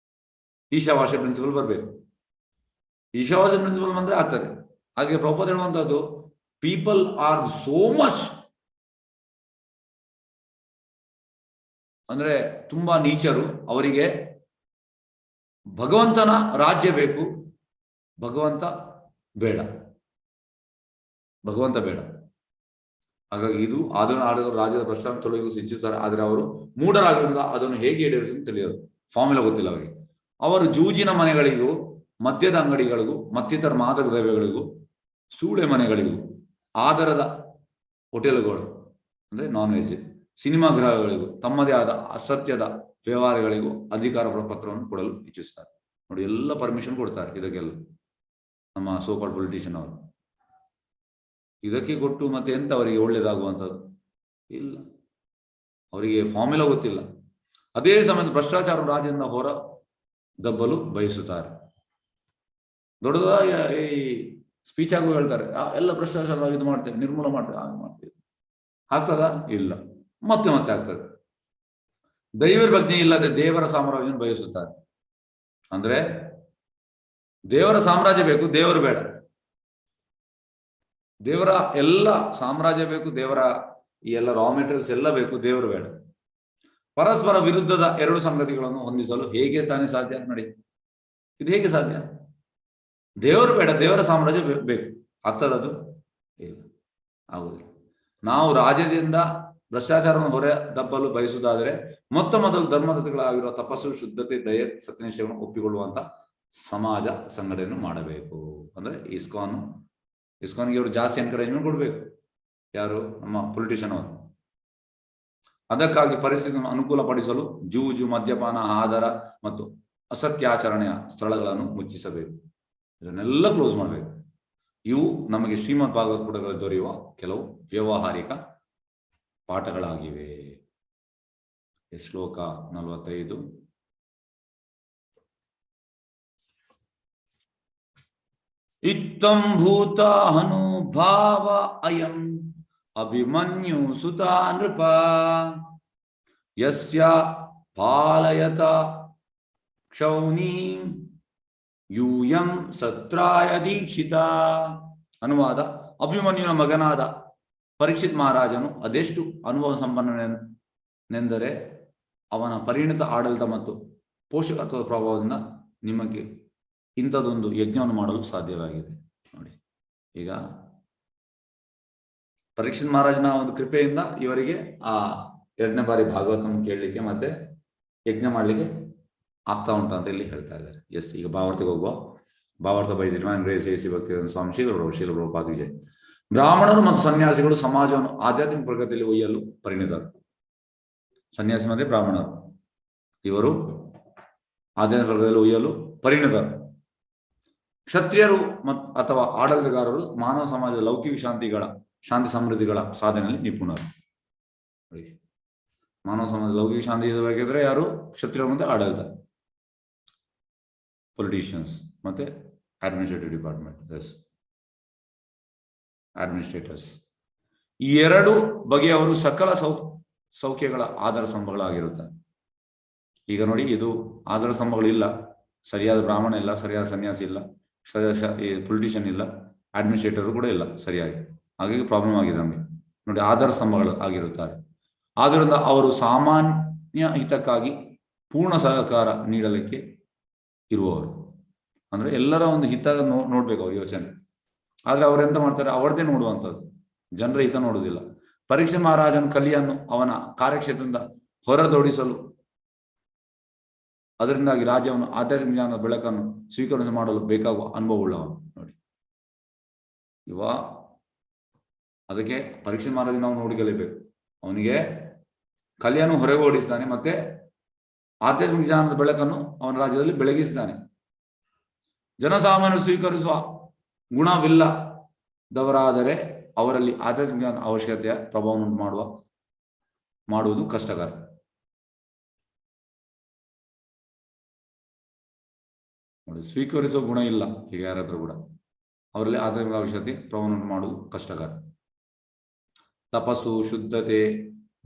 ಈಶಾವಾಸ್ಯ ಪ್ರಿನ್ಸಿಪಲ್ ಬರಬೇಕು. ಈಶಾವಾಸ್ಯ ಪ್ರಿನ್ಸಿಪಲ್ ಬಂದ್ರೆ ಆಗ್ತದೆ. ಹಾಗೆ ಪ್ರಭುಪಾದ ಹೇಳುವಂತದ್ದು, ಪೀಪಲ್ ಆರ್ ಸೋ ಮಚ್ ಅಂದ್ರೆ ತುಂಬಾ ನೀಚರು. ಅವರಿಗೆ ಭಗವಂತನ ರಾಜ್ಯ ಬೇಕು, ಭಗವಂತ ಬೇಡ. ಹಾಗಾಗಿ ಇದು ಅದನ್ನು ಆಡಳಿತ ರಾಜ್ಯದ ಭ್ರಷ್ಟಾಚಾರ ತೊಲಗಿಸಲು ಇಚ್ಛಿಸುತ್ತಾರೆ, ಆದರೆ ಅವರು ಮೂಢರಾಗಿರುವುದರಿಂದ ಅದನ್ನು ಹೇಗೆ ಈಡೇರಿಸುವುದು ತಿಳಿಯದು. ಫಾರ್ಮುಲಾ ಗೊತ್ತಿಲ್ಲ ಅವರಿಗೆ. ಅವರು ಜೂಜಿನ ಮನೆಗಳಿಗೂ, ಮದ್ಯದ ಅಂಗಡಿಗಳಿಗೂ, ಮತ್ತಿತರ ಮಾದಕ ದ್ರವ್ಯಗಳಿಗೂ, ಸೂಳೆ ಮನೆಗಳಿಗೂ, ಆಧಾರದ ಹೋಟೆಲ್ಗಳು ಅಂದ್ರೆ ನಾನ್ ವೆಜ್, ಸಿನಿಮಾ ಗೃಹಗಳಿಗೂ, ತಮ್ಮದೇ ಆದ ಅಸತ್ಯದ ವ್ಯವಹಾರಗಳಿಗೂ ಅಧಿಕಾರ ಪತ್ರವನ್ನು ಕೊಡಲು ಇಚ್ಛಿಸುತ್ತಾರೆ. ನೋಡಿ, ಎಲ್ಲ ಪರ್ಮಿಷನ್ ಕೊಡ್ತಾರೆ ಇದಕ್ಕೆಲ್ಲ ನಮ್ಮ ಸೋಕಾಲ್ಡ್ ಪೊಲಿಟಿಷಿಯನ್ ಅವರು. ಇದಕ್ಕೆ ಕೊಟ್ಟು ಮತ್ತೆ ಎಂತ ಅವರಿಗೆ ಒಳ್ಳೇದಾಗುವಂಥದ್ದು ಇಲ್ಲ. ಅವರಿಗೆ ಫಾರ್ಮುಲಾ ಗೊತ್ತಿಲ್ಲ. ಅದೇ ಸಮಯದ ಭ್ರಷ್ಟಾಚಾರ ರಾಜ್ಯದಿಂದ ಹೊರ ದಬ್ಬಲು ಬಯಸುತ್ತಾರೆ. ದೊಡ್ಡದಾಗಿ ಈ ಸ್ಪೀಚ್ ಆಗುವ ಹೇಳ್ತಾರೆ, ಎಲ್ಲ ಭ್ರಷ್ಟಾಚಾರ ಇದು ಮಾಡ್ತೇವೆ, ನಿರ್ಮೂಲ ಮಾಡ್ತೇವೆ, ಹಾಗೆ ಮಾಡ್ತೇವೆ. ಆಗ್ತದ? ಇಲ್ಲ. ಮತ್ತೆ ಆಗ್ತದೆ. ದೈವ ಪ್ರಜ್ಞೆ ಇಲ್ಲದೆ ದೇವರ ಸಾಮ್ರಾಜ್ಯವನ್ನು ಬಯಸುತ್ತಾರೆ. ಅಂದ್ರೆ ದೇವರ ಸಾಮ್ರಾಜ್ಯ ಬೇಕು, ದೇವರು ಬೇಡ. ದೇವರ ಎಲ್ಲ ಸಾಮ್ರಾಜ್ಯ ಬೇಕು, ದೇವರ ಈ ಎಲ್ಲ ರಾ ಮೆಟೀರಿಯಲ್ಸ್ ಎಲ್ಲ ಬೇಕು, ದೇವರು ಬೇಡ. ಪರಸ್ಪರ ವಿರುದ್ಧದ 2 ಸಂಗತಿಗಳನ್ನು ಹೊಂದಿಸಲು ಹೇಗೆ ತಾನೇ ಸಾಧ್ಯ? ನೋಡಿ, ಇದು ಹೇಗೆ ಸಾಧ್ಯ? ದೇವರು ಬೇಡ, ದೇವರ ಸಾಮ್ರಾಜ್ಯ ಬೇಕು. ಆಗ್ತದದು? ಇಲ್ಲ, ಆಗುದಿಲ್ಲ. ನಾವು ರಾಜ್ಯದಿಂದ ಭ್ರಷ್ಟಾಚಾರವನ್ನು ಹೊರ ದಬ್ಬಲು ಬಯಸುವುದಾದರೆ ಮೊದಲು ಧರ್ಮದತೆಗಳಾಗಿರುವ ತಪಸ್ಸು, ಶುದ್ಧತೆ, ದಯೆ, ಸತ್ಯನಿಷ್ಠೆಯನ್ನು ಒಪ್ಪಿಕೊಳ್ಳುವಂತ ಸಮಾಜ ಸಂಘಟನೆಯನ್ನು ಮಾಡಬೇಕು. ಅಂದ್ರೆ ಇಸ್ಕಾನ್ಗೆ ಅವರು ಜಾಸ್ತಿ ಎನ್ಕರೇಜ್ಮೆಂಟ್ ಕೊಡ್ಬೇಕು. ಯಾರು? ನಮ್ಮ ಪೊಲಿಟಿಷಿಯನ್ ಅವರು. ಅದಕ್ಕಾಗಿ ಪರಿಸ್ಥಿತಿಯನ್ನು ಅನುಕೂಲಪಡಿಸಲು ಜೂಜು, ಮದ್ಯಪಾನ, ಆಧಾರ ಮತ್ತು ಅಸತ್ಯಾಚರಣೆಯ ಸ್ಥಳಗಳನ್ನು ಮುಚ್ಚಿಸಬೇಕು. ಇದನ್ನೆಲ್ಲ ಕ್ಲೋಸ್ ಮಾಡಬೇಕು. ಇವು ನಮಗೆ ಶ್ರೀಮದ್ ಭಾಗವತ್ ಪುಟಗಳಲ್ಲಿ ದೊರೆಯುವ ಕೆಲವು ವ್ಯಾವಹಾರಿಕ ಪಾಠಗಳಾಗಿವೆ. ಶ್ಲೋಕ 45. ಇತ್ತಂ ಭೂತ ಅನುಭಾವ ಅಯಂ ಅಭಿಮನ್ಯು ಸುತ ನೃಪ ಯಸ್ಯ ಪಾಲಯತ ಕ್ಷೌನಿ ಯೂಯಂ ಸತ್ರಾಯ ದೀಕ್ಷಿತ. ಅನುವಾದ: ಅಭಿಮನ್ಯುನ ಮಗನಾದ ಪರೀಕ್ಷಿತ್ ಮಹಾರಾಜನು ಅದೆಷ್ಟು ಅನುಭವ ಸಂಪನ್ನನೆಂದರೆ ಅವನ ಪರಿಣಿತ ಆಡಳಿತ ಮತ್ತು ಪೋಷಕತ್ವದ ಪ್ರಭಾವದಿಂದ ನಿಮಗೆ ಇಂಥದೊಂದು ಯಜ್ಞವನ್ನು ಮಾಡಲು ಸಾಧ್ಯವಾಗಿದೆ. ನೋಡಿ, ಈಗ ಪರೀಕ್ಷಿತ್ ಮಹಾರಾಜನ ಒಂದು ಕೃಪೆಯಿಂದ ಇವರಿಗೆ ಆ 2ನೇ ಬಾರಿ ಭಾಗವತನ ಕೇಳಲಿಕ್ಕೆ ಮತ್ತೆ ಯಜ್ಞ ಮಾಡಲಿಕ್ಕೆ ಆಗ್ತಾ ಉಂಟು ಅಂತ ಇಲ್ಲಿ ಹೇಳ್ತಾ ಇದ್ದಾರೆ. ಎಸ್, ಈಗ ಭಾವಾರ್ಥಕ್ಕೆ ಹೋಗುವ. ಭಾವಾರ್ಥ by divine grace A C Bhaktivedanta Swami Shrila Prabhupada Vijay. ಬ್ರಾಹ್ಮಣರು ಮತ್ತು ಸನ್ಯಾಸಿಗಳು ಸಮಾಜವನ್ನು ಆಧ್ಯಾತ್ಮಿಕ ಪ್ರಗತಿಯಲ್ಲಿ ಒಯ್ಯಲು ಪರಿಣಿತರು. ಸನ್ಯಾಸಿ ಮತ್ತೆ ಬ್ರಾಹ್ಮಣರು ಇವರು ಆಧ್ಯಾತ್ಮಿಕ ಪ್ರಗತಿಯಲ್ಲಿ ಒಯ್ಯಲು ಪರಿಣಿತರು. ಕ್ಷತ್ರಿಯರು ಅಥವಾ ಆಡಳಿತಗಾರರು ಮಾನವ ಸಮಾಜದ ಲೌಕಿಕ ಶಾಂತಿ ಸಮೃದ್ಧಿಗಳ ಸಾಧನೆಯಲ್ಲಿ ನಿಪುಣರು. ಮಾನವ ಸಮಾಜದ ಲೌಕಿಕ ಶಾಂತಿ ಬೇಕಿದ್ರೆ ಯಾರು? ಕ್ಷತ್ರಿಯರು ಮತ್ತೆ ಆಡಳಿತ, ಪೊಲಿಟಿಷಿಯನ್ಸ್ ಮತ್ತೆ ಅಡ್ಮಿನಿಸ್ಟ್ರೇಟಿವ್ ಡಿಪಾರ್ಟ್ಮೆಂಟ್, ಅಡ್ಮಿನಿಸ್ಟ್ರೇಟರ್ಸ್. ಈ ಎರಡು ಬಗೆಯವರು ಸಕಲ ಸೌಖ್ಯಗಳ ಆಧಾರ ಸ್ತಂಭಗಳಾಗಿರುತ್ತಾರೆ. ಈಗ ನೋಡಿ, ಇದು ಆಧಾರ ಸ್ತಂಭಗಳಿಲ್ಲ, ಸರಿಯಾದ ಬ್ರಾಹ್ಮಣ ಇಲ್ಲ, ಸರಿಯಾದ ಸನ್ಯಾಸಿ ಇಲ್ಲ, ಪೊಲಿಟಿಷಿಯನ್ ಇಲ್ಲ, ಅಡ್ಮಿನಿಸ್ಟ್ರೇಟರ್ ಕೂಡ ಇಲ್ಲ ಸರಿಯಾಗಿ. ಹಾಗಾಗಿ ಪ್ರಾಬ್ಲಮ್ ಆಗಿದೆ ನಮಗೆ. ನೋಡಿ, ಆಧಾರ ಸ್ತಂಭಗಳು ಆಗಿರುತ್ತಾರೆ. ಆದ್ದರಿಂದ ಅವರು ಸಾಮಾನ್ಯ ಹಿತಕ್ಕಾಗಿ ಪೂರ್ಣ ಸಹಕಾರ ನೀಡಲಿಕ್ಕೆ ಇರುವವರು. ಅಂದ್ರೆ ಎಲ್ಲರ ಒಂದು ಹಿತ ನೋಡ್ಬೇಕು ಅವ್ರ ಯೋಚನೆ. ಆದ್ರೆ ಅವರೆಂತ ಮಾಡ್ತಾರೆ? ಅವರದೇ ನೋಡುವಂಥದ್ದು, ಜನರ ಹಿತ ನೋಡುವುದಿಲ್ಲ. ಪರೀಕ್ಷೆ ಮಹಾರಾಜನ ಕಲಿಯನ್ನು ಅವನ ಕಾರ್ಯಕ್ಷೇತ್ರದಿಂದ ಹೊರದೋಡಿಸಲು, ಅದರಿಂದಾಗಿ ರಾಜ್ಯವನ್ನು ಆಧ್ಯಾತ್ಮಿಕ ಜ್ಞಾನದ ಬೆಳಕನ್ನು ಸ್ವೀಕರಿಸಿ ಮಾಡಲು ಬೇಕಾಗುವ ಅನುಭವವುಳ್ಳವನು. ನೋಡಿ, ಅದಕ್ಕೆ ಪರೀಕ್ಷೆ ಮಹಾರಾಜ ನಾವು ನೋಡಿಕೊಳ್ಳಬೇಕು. ಅವನಿಗೆ ಕಲಿಯನ್ನು ಹೊರಗೆ ಓಡಿಸಿದ್ದಾನೆ, ಮತ್ತೆ ಆಧ್ಯಾತ್ಮಿಕ ಜ್ಞಾನದ ಬೆಳಕನ್ನು ಅವನ ರಾಜ್ಯದಲ್ಲಿ ಬೆಳಗಿಸಿದ್ದಾನೆ. ಜನಸಾಮಾನ್ಯರು ಸ್ವೀಕರಿಸುವ ಗುಣವಿಲ್ಲದವರಾದರೆ ಅವರಲ್ಲಿ ಆಧ್ಯಾತ್ಮಿಕ ಜ್ಞಾನ ಅವಶ್ಯಕತೆಯ ಪ್ರಭಾವವನ್ನು ಮಾಡುವುದು ಕಷ್ಟಕರ. ನೋಡಿ, ಸ್ವೀಕರಿಸುವ ಗುಣ ಇಲ್ಲ ಈಗ ಯಾರಾದ್ರೂ ಕೂಡ, ಅವರಲ್ಲಿ ಆಧ್ಯಾತ್ಮಿಕ ಅವಶ್ಯಕತೆ ಪ್ರಭಾವವನ್ನು ಮಾಡುವುದು ಕಷ್ಟಕರ. ತಪಸ್ಸು, ಶುದ್ಧತೆ,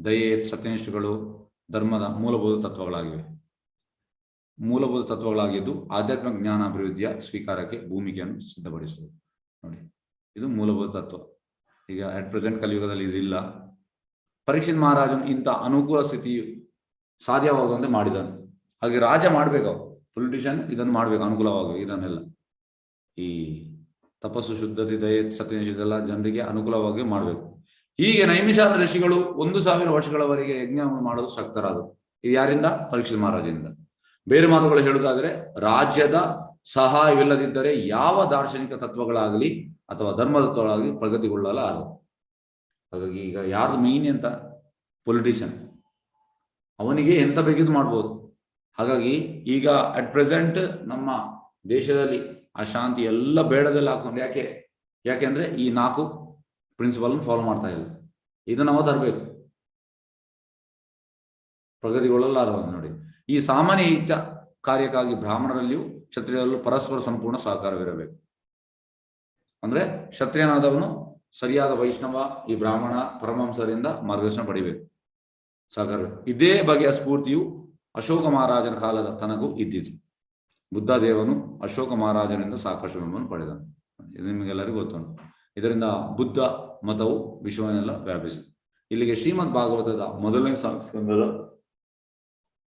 ದಯೆ, ಸತ್ಯನಿಷ್ಠೆಗಳು ಧರ್ಮದ ಮೂಲಭೂತ ತತ್ವಗಳಾಗಿದ್ದು ಆಧ್ಯಾತ್ಮಿಕ ಜ್ಞಾನ ಅಭಿವೃದ್ಧಿಯ ಸ್ವೀಕಾರಕ್ಕೆ ಭೂಮಿಕೆಯನ್ನು ಸಿದ್ಧಪಡಿಸುವುದು. ನೋಡಿ, ಇದು ಮೂಲಭೂತ ತತ್ವ. ಈಗ ಅಟ್ ಪ್ರೆಸೆಂಟ್ ಕಲಿಯುಗದಲ್ಲಿ ಇದಿಲ್ಲ. ಪರೀಕ್ಷಿತ್ ಮಹಾರಾಜನು ಇಂಥ ಅನುಕೂಲ ಸ್ಥಿತಿಯು ಸಾಧ್ಯವಾಗುವಂತೆ ಮಾಡಿದನು. ಹಾಗೆ ರಾಜ ಮಾಡ್ಬೇಕು, ಪೊಲಿಟಿಷಿಯನ್ ಇದನ್ನು ಮಾಡ್ಬೇಕು, ಅನುಕೂಲವಾಗ ಇದನ್ನೆಲ್ಲ. ಈ ತಪಸ್ಸು, ಶುದ್ಧತೆ, ದಯೆ, ಸತ್ಯನಿಷ್ಠೆ ಇದೆಲ್ಲ ಜನರಿಗೆ ಅನುಕೂಲವಾಗಿ ಮಾಡಬೇಕು. ಹೀಗೆ ನೈಮಿಷಾರಣ್ಯ ಋಷಿಗಳು 1000 ವರ್ಷಗಳವರೆಗೆ ಯಜ್ಞವನ್ನು ಮಾಡಲು ಶಕ್ತರಾದರು. ಇದು ಯಾರಿಂದ? ಪರೀಕ್ಷಿತ್ ಮಹಾರಾಜರಿಂದ. ಬೇರೆ ಮಾತುಗಳು ಹೇಳುವುದಾದರೆ, ರಾಜ್ಯದ ಸಹಾಯವಿಲ್ಲದಿದ್ದರೆ ಯಾವ ದಾರ್ಶನಿಕ ತತ್ವಗಳಾಗಲಿ ಅಥವಾ ಧರ್ಮ ತತ್ವಗಳಾಗಲಿ ಪ್ರಗತಿಗೊಳ್ಳಲಾರದು. ಹಾಗಾಗಿ ಈಗ ಯಾರ್ದು ಮೇನ್ ಅಂತ? ಪೊಲಿಟಿಷಿಯನ್. ಅವನಿಗೆ ಎಂತ ಬೇಕಿದ್ದು ಮಾಡ್ಬೋದು. ಹಾಗಾಗಿ ಈಗ ಅಟ್ ಪ್ರೆಸೆಂಟ್ ನಮ್ಮ ದೇಶದಲ್ಲಿ ಆ ಶಾಂತಿ ಎಲ್ಲ ಬೇಡದೆಲ್ಲ ಹಾಕೊಂಡು, ಯಾಕೆಂದ್ರೆ ಈ 4 ಪ್ರಿನ್ಸಿಪಲ್ ಫಾಲೋ ಮಾಡ್ತಾ ಇಲ್ಲ. ಇದನ್ನ ನಾವು ತರಬೇಕು, ಪ್ರಗತಿಗೊಳ್ಳಲಾರ. ನೋಡಿ, ಈ ಸಾಮಾನ್ಯ ಹಿತ ಕಾರ್ಯಕ್ಕಾಗಿ ಬ್ರಾಹ್ಮಣರಲ್ಲಿಯೂ ಕ್ಷತ್ರಿಯರಲ್ಲೂ ಪರಸ್ಪರ ಸಂಪೂರ್ಣ ಸಹಕಾರವಿರಬೇಕು. ಅಂದ್ರೆ ಕ್ಷತ್ರಿಯನಾದವನು ಸರಿಯಾದ ವೈಷ್ಣವ, ಈ ಬ್ರಾಹ್ಮಣ ಪರಮಹಂಸರಿಂದ ಮಾರ್ಗದರ್ಶನ ಪಡಿಬೇಕು, ಸಹಕಾರ. ಇದೇ ಬಗೆಯ ಸ್ಫೂರ್ತಿಯು ಅಶೋಕ ಮಹಾರಾಜನ ಕಾಲದ ತನಗೂ ಇದ್ದಿತು. ಬುದ್ಧದೇವನು ಅಶೋಕ ಮಹಾರಾಜನಿಂದ ಸಾಕಷ್ಟು ಬೆಂಬಲವನ್ನು ಪಡೆದನು. ಇದು ನಿಮಗೆಲ್ಲರಿಗೂ ಗೊತ್ತುಂಟು. ಇದರಿಂದ ಬುದ್ಧ ಮತವು ವಿಶ್ವವನ್ನೆಲ್ಲ ವ್ಯಾಪಿಸಿತು. ಇಲ್ಲಿಗೆ ಶ್ರೀಮದ್ ಭಾಗವತದ 1ನೇ ಸ್ಕಂದದ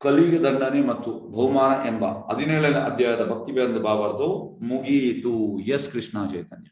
ಕಲಿಯುಗ ದಂಡನೆ ಮತ್ತು ಬಹುಮಾನ ಎಂಬ 17ನೇ ಅಧ್ಯಾಯದ ಭಕ್ತಿವೇದಾಂತ ಭಾವಾರ್ಥವು ಮುಗಿಯಿತು. ಎಸ್ ಕೃಷ್ಣ ಚೈತನ್ಯ.